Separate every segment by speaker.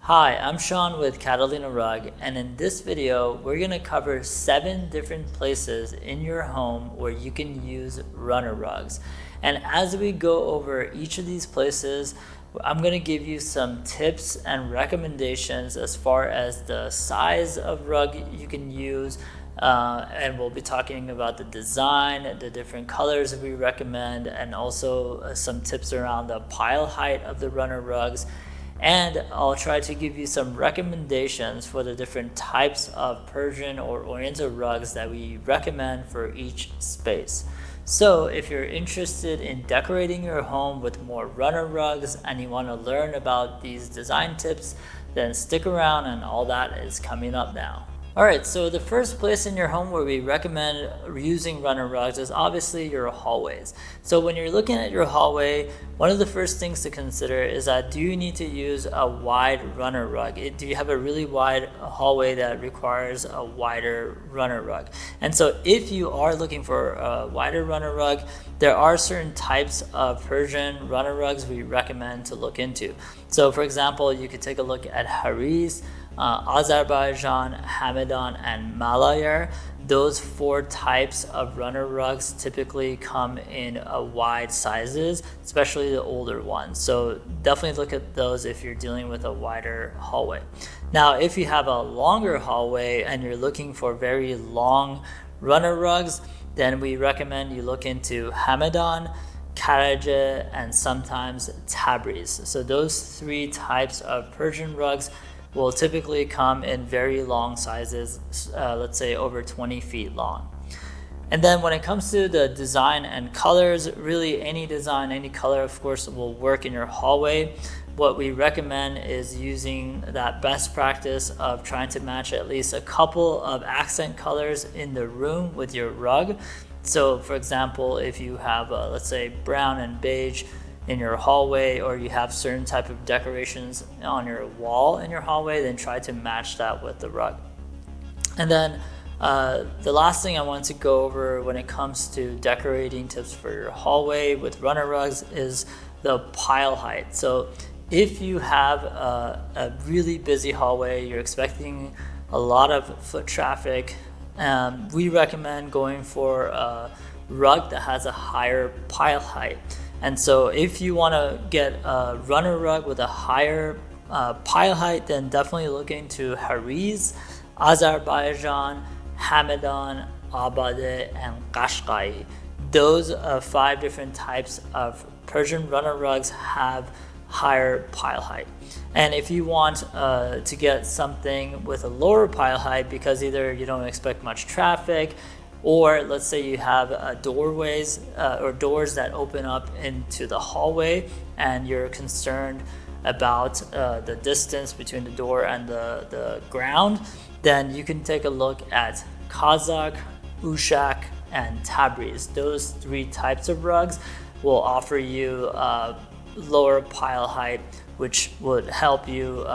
Speaker 1: Hi, I'm Sean with Catalina Rug, and in this video, we're going to cover 7 different places in your home where you can use runner rugs. And as we go over each of these places, I'm going to give you some tips and recommendations as far as the size of rug you can use, and we'll be talking about the design, the different colors we recommend, and also some tips around the pile height of the runner rugs. And I'll try to give you some recommendations for the different types of Persian or Oriental rugs that we recommend for each space. So if you're interested in decorating your home with more runner rugs and you want to learn about these design tips, then stick around, and all that is coming up now. Alright, so the first place in your home where we recommend using runner rugs is obviously your hallways. So when you're looking at your hallway, one of the first things to consider is that do you need to use a wide runner rug? Do you have a really wide hallway that requires a wider runner rug? And so if you are looking for a wider runner rug, there are certain types of Persian runner rugs we recommend to look into. So for example, you could take a look at Haris, Azerbaijan, Hamadan, and Malayer. Those 4 types of runner rugs typically come in wide sizes, especially the older ones. So definitely look at those if you're dealing with a wider hallway. Now, if you have a longer hallway and you're looking for very long runner rugs, then we recommend you look into Hamadan, Karaja, and sometimes Tabriz. So those 3 types of Persian rugs will typically come in very long sizes, let's say over 20 feet long. And then when it comes to the design and colors, really any design, any color, of course, will work in your hallway. What we recommend is using that best practice of trying to match at least a couple of accent colors in the room with your rug. So for example, if you have, let's say, brown and beige in your hallway, or you have certain type of decorations on your wall in your hallway, then try to match that with the rug. And then the last thing I want to go over when it comes to decorating tips for your hallway with runner rugs is the pile height. So if you have a really busy hallway, you're expecting a lot of foot traffic, we recommend going for a rug that has a higher pile height. And so if you want to get a runner rug with a higher pile height, then definitely look into Haris, Azerbaijan, Hamadan, Abade, and Qashqai. Those 5 different types of Persian runner rugs have higher pile height. And if you want to get something with a lower pile height, because either you don't expect much traffic, or let's say you have doorways or doors that open up into the hallway and you're concerned about the distance between the door and the ground, then you can take a look at Kazakh, Ushak, and Tabriz. Those 3 types of rugs will offer you lower pile height, which would help you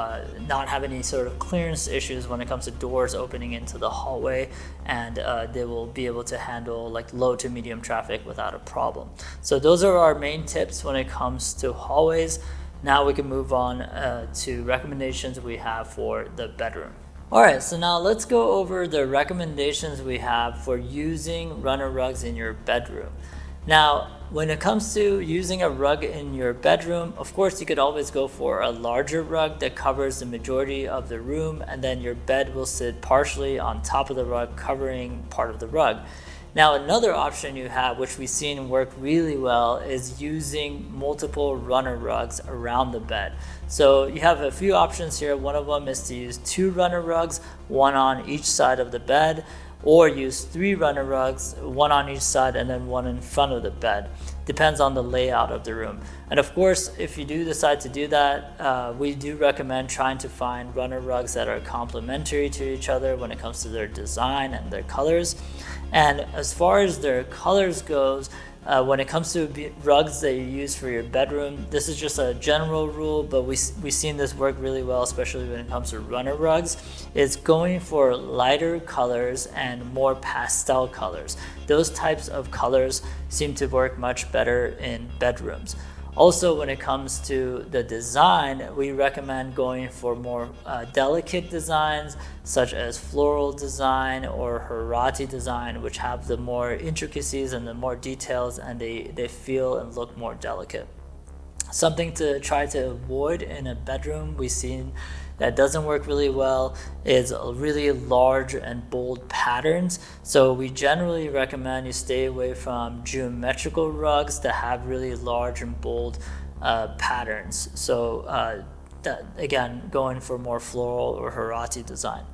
Speaker 1: not have any sort of clearance issues when it comes to doors opening into the hallway, and they will be able to handle like low to medium traffic without a problem. So those are our main tips when it comes to hallways. Now we can move on to recommendations we have for the bedroom. Alright, so now let's go over the recommendations we have for using runner rugs in your bedroom. Now, when it comes to using a rug in your bedroom, of course, you could always go for a larger rug that covers the majority of the room, and then your bed will sit partially on top of the rug, covering part of the rug. Now, another option you have, which we've seen work really well, is using multiple runner rugs around the bed. So you have a few options here. One of them is to use 2 runner rugs, 1 on each side of the bed, or use 3 runner rugs, 1 on each side and then 1 in front of the bed. Depends on the layout of the room. And of course, if you do decide to do that, we do recommend trying to find runner rugs that are complementary to each other when it comes to their design and their colors. And as far as their colors goes, when it comes to rugs that you use for your bedroom, this is just a general rule, but we've seen this work really well, especially when it comes to runner rugs. It's going for lighter colors and more pastel colors. Those types of colors seem to work much better in bedrooms. Also, when it comes to the design, we recommend going for more delicate designs such as floral design or herati design, which have the more intricacies and the more details, and they feel and look more delicate. Something to try to avoid in a bedroom we've seen that doesn't work really well is really large and bold patterns. So we generally recommend you stay away from geometrical rugs that have really large and bold patterns. So again, going for more floral or herati design.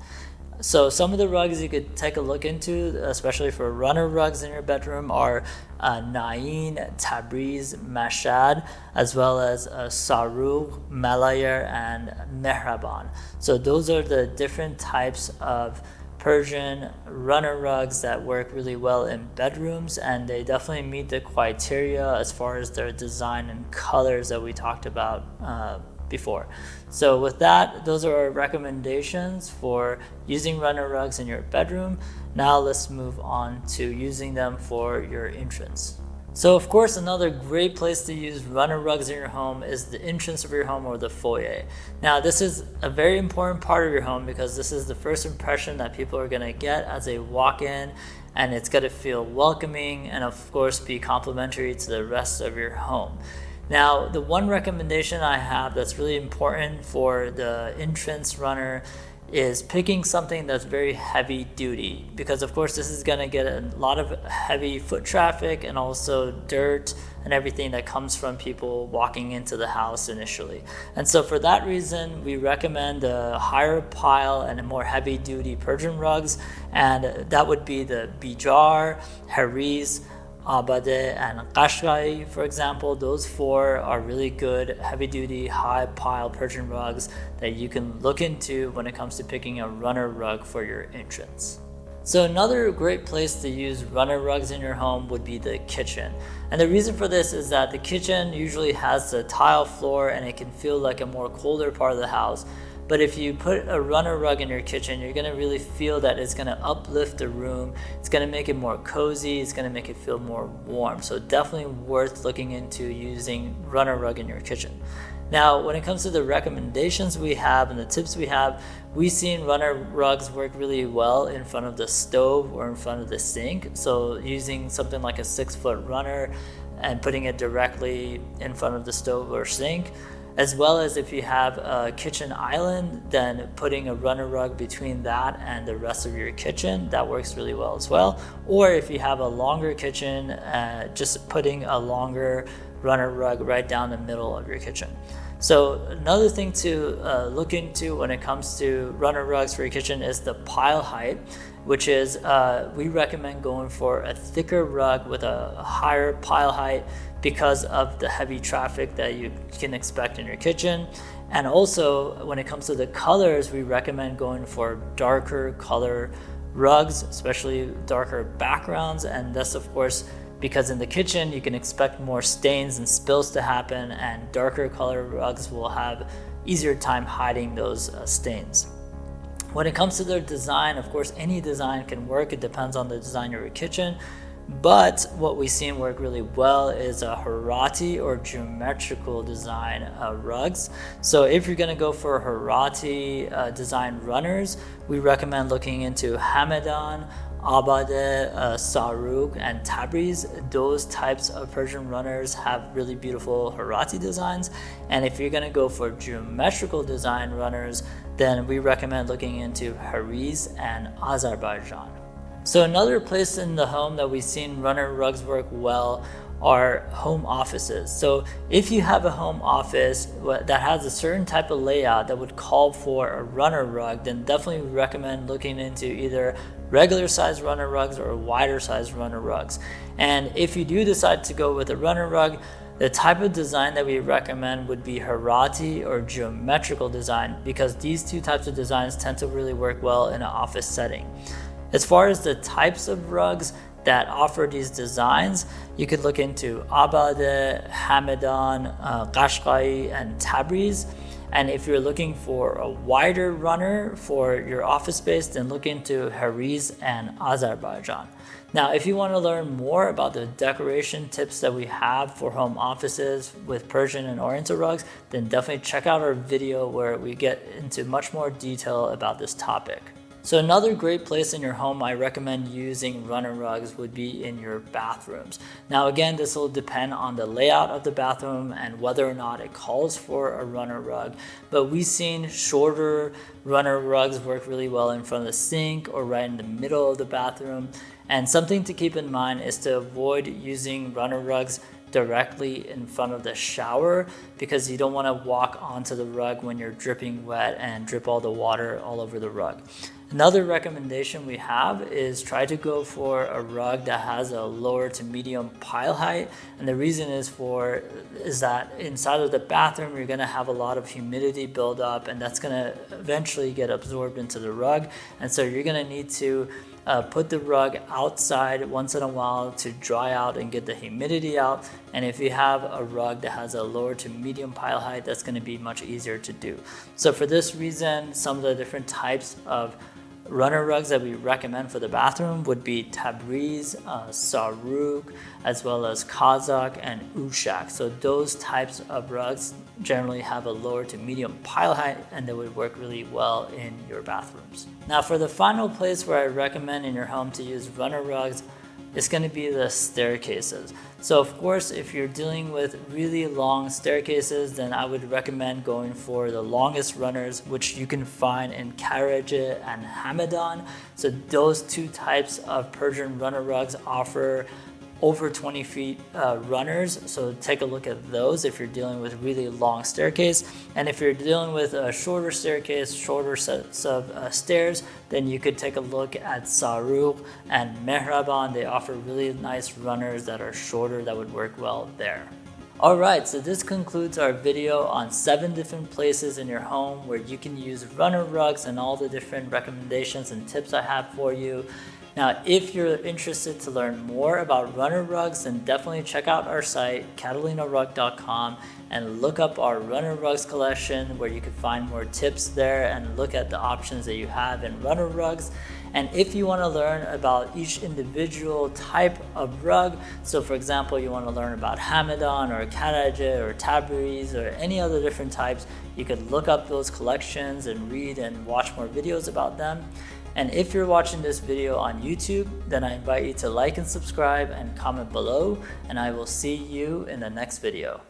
Speaker 1: So some of the rugs you could take a look into, especially for runner rugs in your bedroom, are Nain, Tabriz, Mashhad, as well as Sarug, Malayer, and Mehraban. So those are the different types of Persian runner rugs that work really well in bedrooms, and they definitely meet the criteria as far as their design and colors that we talked about before. So with that, those are our recommendations for using runner rugs in your bedroom. Now let's move on to using them for your entrance. So of course, another great place to use runner rugs in your home is the entrance of your home, or the foyer. Now this is a very important part of your home because this is the first impression that people are going to get as they walk in, and it's going to feel welcoming and of course be complementary to the rest of your home. Now, the one recommendation I have that's really important for the entrance runner is picking something that's very heavy duty, because of course this is going to get a lot of heavy foot traffic and also dirt and everything that comes from people walking into the house initially. And so for that reason, we recommend a higher pile and a more heavy duty Persian rugs, and that would be the Bijar, Haris, Abade, and Qashqai, for example. Those four are really good heavy-duty, high-pile Persian rugs that you can look into when it comes to picking a runner rug for your entrance. So another great place to use runner rugs in your home would be the kitchen. And the reason for this is that the kitchen usually has the tile floor and it can feel like a more colder part of the house. But if you put a runner rug in your kitchen, you're going to really feel that it's going to uplift the room. It's going to make it more cozy. It's going to make it feel more warm. So definitely worth looking into using runner rug in your kitchen. Now, when it comes to the recommendations we have and the tips we have, we've seen runner rugs work really well in front of the stove or in front of the sink. So using something like a 6-foot runner and putting it directly in front of the stove or sink, as well as if you have a kitchen island, then putting a runner rug between that and the rest of your kitchen, that works really well as well. Or if you have a longer kitchen, just putting a longer runner rug right down the middle of your kitchen. So another thing to look into when it comes to runner rugs for your kitchen is the pile height, which is we recommend going for a thicker rug with a higher pile height because of the heavy traffic that you can expect in your kitchen. And also when it comes to the colors, we recommend going for darker color rugs, especially darker backgrounds. And that's of course because in the kitchen you can expect more stains and spills to happen, and darker color rugs will have easier time hiding those stains. When it comes to their design, of course any design can work. It depends on the design of your kitchen. But what we've seen work really well is a herati or geometrical design rugs. So if you're going to go for herati design runners, we recommend looking into Hamadan, Abade, Sarug, and Tabriz. Those types of Persian runners have really beautiful herati designs. And if you're going to go for geometrical design runners, then we recommend looking into Haris and Azerbaijan. So another place in the home that we've seen runner rugs work well are home offices. So if you have a home office that has a certain type of layout that would call for a runner rug, then definitely recommend looking into either regular size runner rugs or wider size runner rugs. And if you do decide to go with a runner rug, the type of design that we recommend would be herati or geometrical design, because these two types of designs tend to really work well in an office setting. As far as the types of rugs, that offer these designs, you could look into Abade, Hamadan, Qashqai, and Tabriz. And if you're looking for a wider runner for your office space, then look into Heriz and Azerbaijan. Now, if you want to learn more about the decoration tips that we have for home offices with Persian and Oriental rugs, then definitely check out our video where we get into much more detail about this topic. So another great place in your home I recommend using runner rugs would be in your bathrooms. Now again, this will depend on the layout of the bathroom and whether or not it calls for a runner rug. But we've seen shorter runner rugs work really well in front of the sink or right in the middle of the bathroom. And something to keep in mind is to avoid using runner rugs directly in front of the shower, because you don't want to walk onto the rug when you're dripping wet and drip all the water all over the rug. Another recommendation we have is try to go for a rug that has a lower to medium pile height. And the reason is that inside of the bathroom, you're gonna have a lot of humidity build up, and that's gonna eventually get absorbed into the rug. And so you're gonna need to put the rug outside once in a while to dry out and get the humidity out. And if you have a rug that has a lower to medium pile height, that's going to be much easier to do. So for this reason, some of the different types of runner rugs that we recommend for the bathroom would be Tabriz, Saruk, as well as Kazakh and Ushak. So those types of rugs generally have a lower to medium pile height, and they would work really well in your bathrooms. Now for the final place where I recommend in your home to use runner rugs, it's going to be the staircases. So of course, if you're dealing with really long staircases, then I would recommend going for the longest runners, which you can find in Karaca and Hamadan. So those two types of Persian runner rugs offer over 20 feet runners. So take a look at those if you're dealing with really long staircase. And if you're dealing with a shorter staircase, shorter sets of stairs, then you could take a look at Saruk and Mehraban. They offer really nice runners that are shorter that would work well there. Alright, so this concludes our video on 7 different places in your home where you can use runner rugs and all the different recommendations and tips I have for you. Now, if you're interested to learn more about runner rugs, then definitely check out our site, catalinarug.com, and look up our runner rugs collection where you can find more tips there and look at the options that you have in runner rugs. And if you want to learn about each individual type of rug, so for example, you want to learn about Hamadan or Karaca or Tabriz or any other different types, you could look up those collections and read and watch more videos about them. And if you're watching this video on YouTube, then I invite you to like and subscribe and comment below, and I will see you in the next video.